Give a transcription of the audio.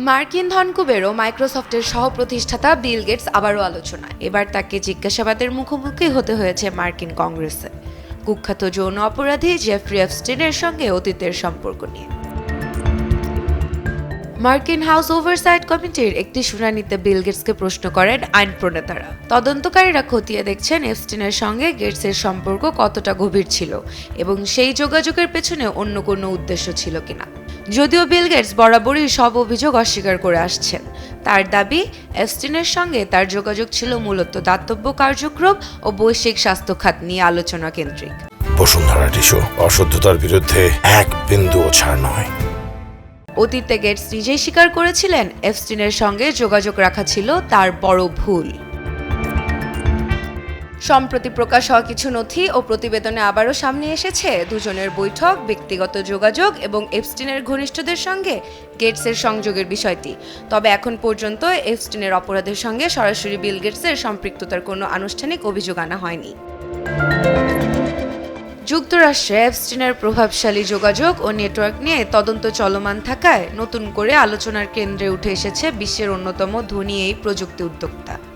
মার্কিন ধনকুবের ও মাইক্রোসফটের সহ-প্রতিষ্ঠাতা Bill Gates আবারও আলোচনায়। এবার তাকে জিজ্ঞাসাবাদের মুখোমুখি হতে হয়েছে মার্কিন কংগ্রেসে কুখ্যাত যৌন অপরাধী জেফ্রি এপস্টিনের সঙ্গে অতীতের সম্পর্ক নিয়ে। মার্কিন হাউস ওভারসাইট কমিটির একটি শুনানিতে বিল গেটসকে প্রশ্ন করেন আইন প্রণেতারা। তদন্তকারীরা খতিয়ে দেখছেন এপস্টিনের সঙ্গে গেটসের সম্পর্ক কতটা গভীর ছিল এবং সেই যোগাযোগের পেছনে অন্য কোনো উদ্দেশ্য ছিল কিনা। যদিও বিল গেটস বরাবরই সব অভিযোগ অস্বীকার করে আসছেন। তার দাবি, এপস্টিনের সঙ্গে তার যোগাযোগ ছিল মূলত দাতব্য কার্যক্রম ও বৈশ্বিক স্বাস্থ্য খাত নিয়ে আলোচনা কেন্দ্রিক। বসুন্ধরা টিস্যু অশুদ্ধতার বিরুদ্ধে এক বিন্দুও ছাড় নয়। অতীতে গেটস নিজেই স্বীকার করেছিলেন এপস্টিনের সঙ্গে যোগাযোগ রাখা ছিল তার বড় ভুল। সম্প্রতি প্রকাশ হওয়া কিছু নথি ও প্রতিবেদনে আবারও সামনে এসেছে দুজনের বৈঠক, ব্যক্তিগত যোগাযোগ এবং এপস্টিনের ঘনিষ্ঠদের সঙ্গে গেটসের সংযোগের বিষয়টি। তবে এখন পর্যন্ত এপস্টিনের অপরাধের সঙ্গে সরাসরি বিল গেটসের সম্পৃক্ততার কোনো আনুষ্ঠানিক অভিযোগ আনা হয়নি। যুক্তরাষ্ট্রে এপস্টিনের প্রভাবশালী যোগাযোগ ও নেটওয়ার্ক নিয়ে তদন্ত চলমান থাকায় নতুন করে আলোচনার কেন্দ্রে উঠে এসেছে বিশ্বের অন্যতম ধনী এই প্রযুক্তি উদ্যোক্তা।